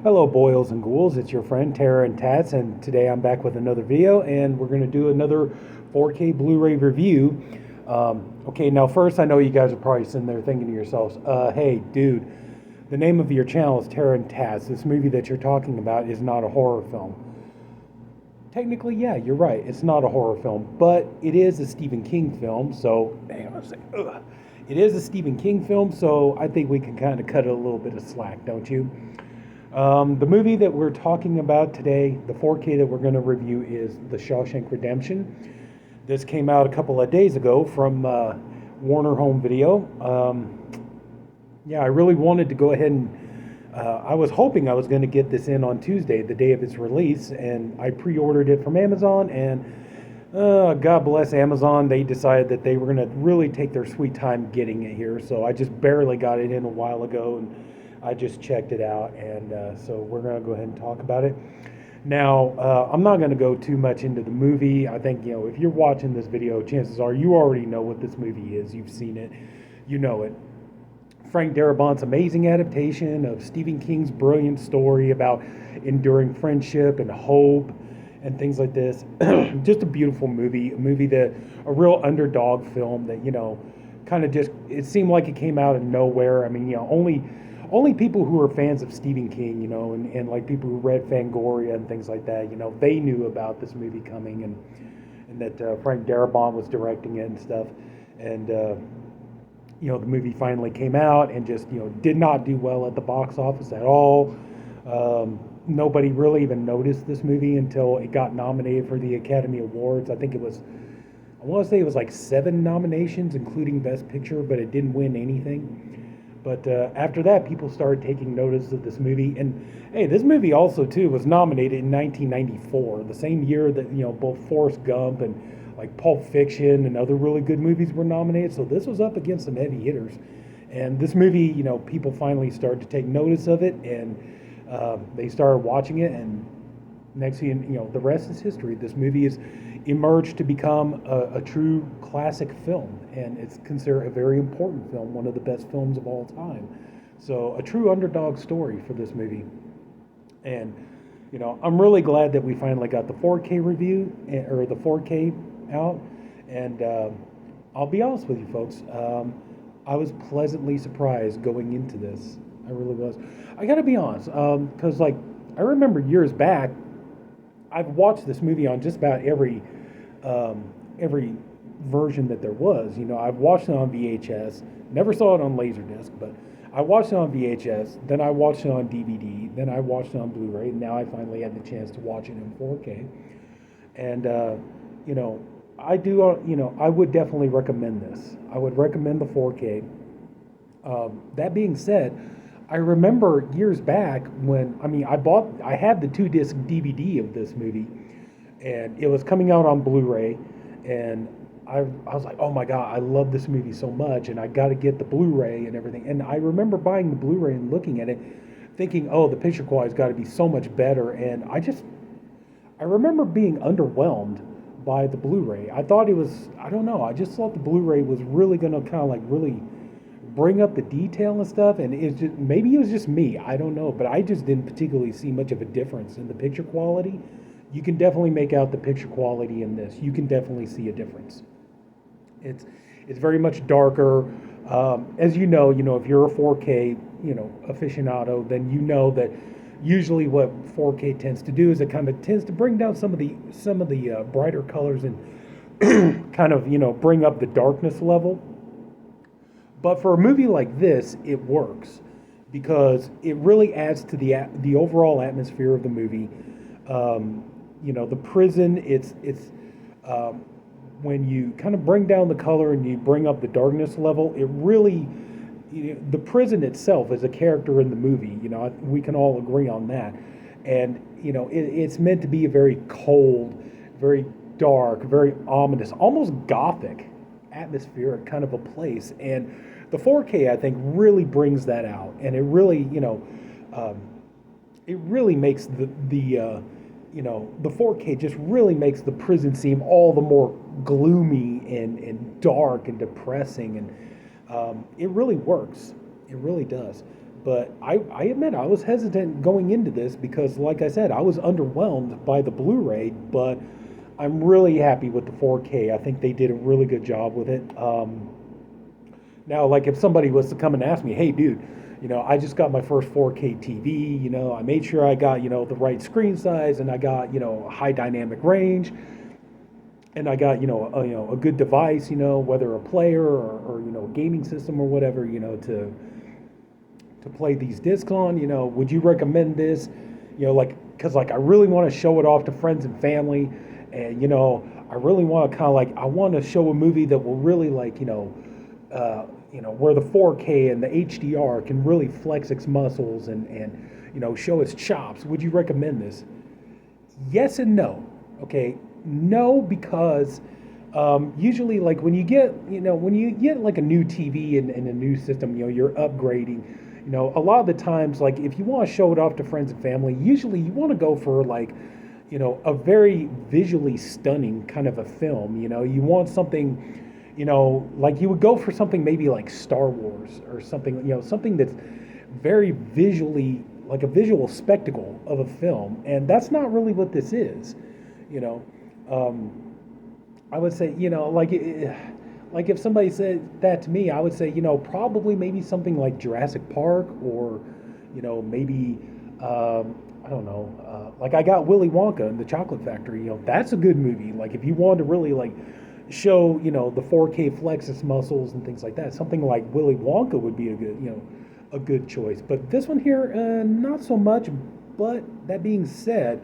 Hello, boils and ghouls. It's your friend Tara and Tats, and today I'm back with another video, and we're going to do another 4K Blu-ray review. Okay, now first, I know you guys are probably sitting there thinking to yourselves, hey, dude, the name of your channel is Tara and Tats. This movie that you're talking about is not a horror film. Technically, yeah, you're right. It's not a horror film, but it is a Stephen King film, so, hang on a second. It is a Stephen King film, so I think we can kind of cut it a little bit of slack, don't you? The movie that we're talking about today, the 4K that we're going to review, is The Shawshank Redemption. This came out a couple of days ago from Warner Home Video. Yeah, I really wanted to go ahead and I was hoping I was going to get this in on Tuesday, the day of its release, and I pre-ordered it from Amazon, and God bless Amazon, they decided that they were going to really take their sweet time getting it here, so I just barely got it in a while ago, and I just checked it out, and so we're going to go ahead and talk about it. Now, I'm not going to go too much into the movie. I think, if you're watching this video, chances are you already know what this movie is. You've seen it. You know it. Frank Darabont's amazing adaptation of Stephen King's brilliant story about enduring friendship and hope and things like this. Just a beautiful movie. A real underdog film that, kind of just, it seemed like it came out of nowhere. I mean, only people who are fans of Stephen King, and like people who read Fangoria and things like that, they knew about this movie coming, and that Frank Darabont was directing it and stuff. And, the movie finally came out and just, did not do well at the box office at all. Nobody really even noticed this movie until it got nominated for the Academy Awards. I want to say it was like 7 nominations, including Best Picture, but it didn't win anything. But after that, people started taking notice of this movie. And hey, this movie also, too, was nominated in 1994, the same year that, both Forrest Gump and like Pulp Fiction and other really good movies were nominated. So this was up against some heavy hitters. And this movie, people finally started to take notice of it, and they started watching it. And next thing the rest is history. This movie has emerged to become a true classic film, and it's considered a very important film, one of the best films of all time. So a true underdog story for this movie. And I'm really glad that we finally got the 4K review, or the 4K out. And I'll be honest with you folks, I was pleasantly surprised going into this. I really was. I gotta be honest, because I remember years back, I've watched this movie on just about every version that there was. I've watched it on VHS, never saw it on Laserdisc, but I watched it on VHS, then I watched it on DVD, then I watched it on Blu-ray, and now I finally had the chance to watch it in 4K. And, I would definitely recommend this. I would recommend the 4K. That being said, I remember years back when, I had the 2-disc DVD of this movie, and it was coming out on Blu-ray, and I was like, oh my God, I love this movie so much, and I got to get the Blu-ray and everything. And I remember buying the Blu-ray and looking at it, thinking, oh, the picture quality's got to be so much better. And I remember being underwhelmed by the Blu-ray. I thought it was, I don't know, I just thought the Blu-ray was really going to kind of really bring up the detail and stuff, and maybe it was just me, I don't know, but I just didn't particularly see much of a difference in the picture quality. You can definitely make out the picture quality in this. You can definitely see a difference. It's very much darker. As you know, if you're a 4K, aficionado, then you know that usually what 4K tends to do is it kind of tends to bring down some of the brighter colors and kind of, bring up the darkness level. But for a movie like this, it works because it really adds to the overall atmosphere of the movie. The prison, it's when you kind of bring down the color and you bring up the darkness level, it really, the prison itself is a character in the movie. We can all agree on that. And, it's meant to be a very cold, very dark, very ominous, almost gothic atmospheric kind of a place. And the 4K, I think, really brings that out, and it really, it really makes the 4K just really makes the prison seem all the more gloomy and dark and depressing, and it really works. It really does. But I admit I was hesitant going into this because, like I said, I was underwhelmed by the Blu-ray, but I'm really happy with the 4K. I think they did a really good job with it. Now, like if somebody was to come and ask me, hey, dude, I just got my first 4K TV, I made sure I got, the right screen size and I got, a high dynamic range and I got, a good device, whether a player or a gaming system or whatever, to play these discs on, would you recommend this? Because I really want to show it off to friends and family, and I really want to kind of I want to show a movie that will really where the 4K and the HDR can really flex its muscles and show its chops. Would you recommend this? Yes and no. Okay, no, because usually when you get like a new TV and a new system, you're upgrading. A lot of the times, if you want to show it off to friends and family, usually you want to go for a very visually stunning kind of a film. You want something, you would go for something maybe like Star Wars or something, something that's very visually, like a visual spectacle of a film. And that's not really what this is, I would say, like if somebody said that to me, I would say, probably maybe something like Jurassic Park or, maybe, I don't know, I got Willy Wonka and the Chocolate Factory, that's a good movie. If you wanted to really show, the 4K flexus muscles and things like that, something like Willy Wonka would be a good choice. But this one here, not so much. But that being said,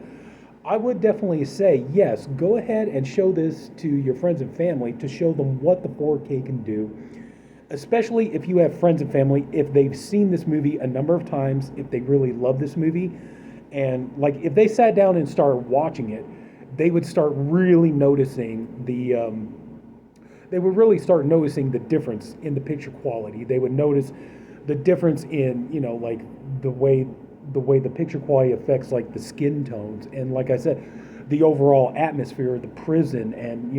I would definitely say, yes, go ahead and show this to your friends and family to show them what the 4K can do, especially if you have friends and family, if they've seen this movie a number of times, if they really love this movie, and if they sat down and started watching it, they would start really noticing they would really start noticing the difference in the picture quality. They would notice the difference in, the way the picture quality affects the skin tones, and like I said, the overall atmosphere of the prison, and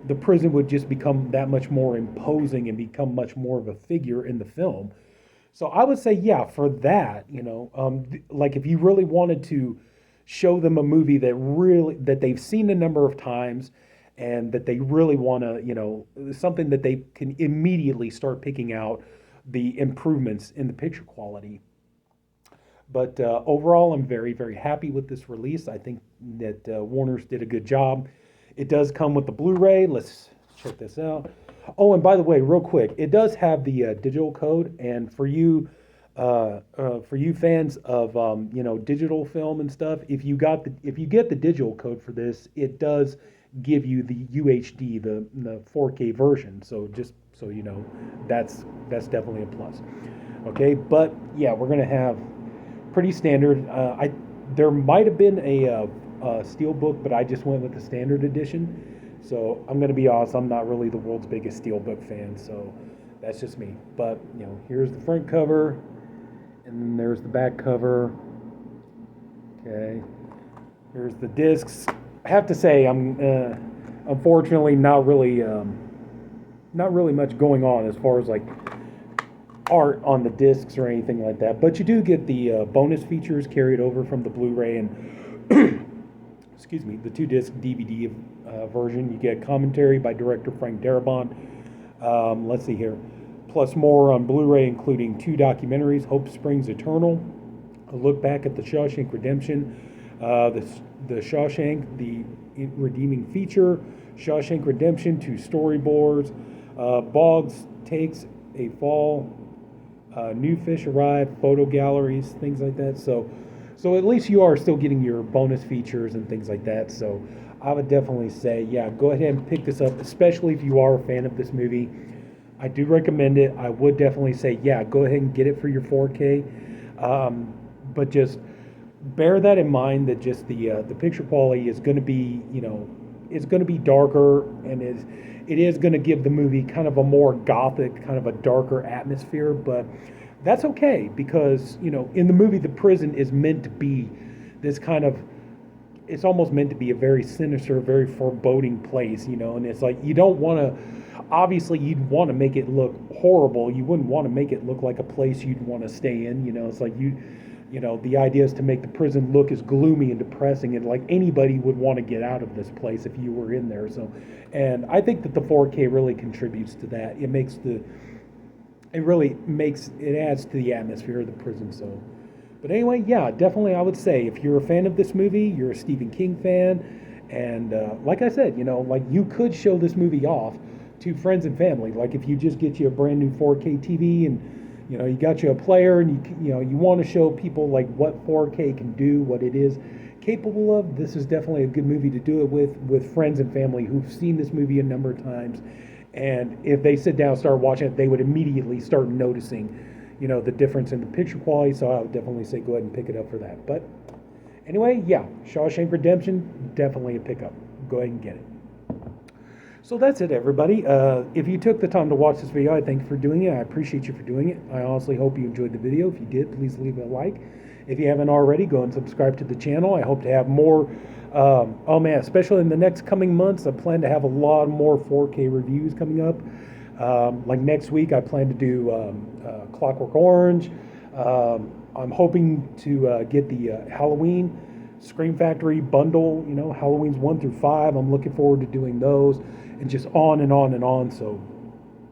the prison would just become that much more imposing and become much more of a figure in the film. So I would say, yeah, for that, if you really wanted to show them a movie that they've seen a number of times and that they really want to, something that they can immediately start picking out the improvements in the picture quality. But overall, I'm very, very happy with this release. I think that Warner's did a good job. It does come with the Blu-ray. Let's check this out. Oh, and by the way, real quick, it does have the digital code. And for you fans of digital film and stuff, if you get the digital code for this, it does give you the UHD, the 4K version. So just so you know, that's definitely a plus. Okay, but yeah, we're gonna have pretty standard. There might have been a steelbook, but I just went with the standard edition. So I'm gonna be honest, I'm not really the world's biggest steelbook fan, so that's just me. But here's the front cover, and then there's the back cover. Okay, here's the discs. I have to say, I'm unfortunately not really much going on as far as art on the discs or anything like that, but you do get the bonus features carried over from the Blu-ray and excuse me, the 2-disc DVD version. You get commentary by director Frank Darabont. Let's see here, plus more on Blu-ray, including 2 documentaries: Hope Springs Eternal, a look back at the Shawshank Redemption, the Shawshank, the redeeming feature, Shawshank Redemption, 2 storyboards, Boggs takes a fall. New fish arrive, photo galleries, things like that. So at least you are still getting your bonus features and things like that. So I would definitely say, yeah, go ahead and pick this up, especially if you are a fan of this movie. I do recommend it. I would definitely say, yeah, go ahead and get it for your 4K. But just bear that in mind, that just the picture quality is going to be, it's going to be darker, and it is going to give the movie kind of a more gothic, kind of a darker atmosphere, but that's okay because, in the movie, the prison is meant to be this kind of it's almost meant to be a very sinister, very foreboding place, you know. And it's like you don't want to. Obviously, you'd want to make it look horrible. You wouldn't want to make it look like a place you'd want to stay in. You know, it's like you know, the idea is to make the prison look as gloomy and depressing, and like anybody would want to get out of this place if you were in there. So, and I think that the 4K really contributes to that. It really makes it adds to the atmosphere of the prison. So, but anyway, yeah, definitely I would say if you're a fan of this movie, you're a Stephen King fan, and like I said, you know, like you could show this movie off to friends and family. Like if you just get you a brand new 4K TV and you know you got you a player and you know you want to show people like what 4K can do, what it is capable of. This is definitely a good movie to do it with friends and family who've seen this movie a number of times. And if they sit down and start watching it, they would immediately start noticing, you know, the difference in the picture quality. So I would definitely say go ahead and pick it up for that. But anyway, yeah, Shawshank Redemption, definitely a pickup. Go ahead and get it. So that's it, everybody. If you took the time to watch this video, I thank you for doing it. I appreciate you for doing it. I honestly hope you enjoyed the video. If you did, please leave a like. If you haven't already, go and subscribe to the channel. I hope to have more, oh man, especially in the next coming months, I plan to have a lot more 4K reviews coming up. Like next week, I plan to do Clockwork Orange. I'm hoping to get the Halloween Scream Factory bundle, you know, Halloween's 1 through 5. I'm looking forward to doing those and just on and on and on. So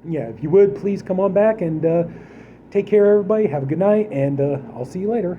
yeah, if you would, please come on back and take care, everybody. Have a good night, and I'll see you later.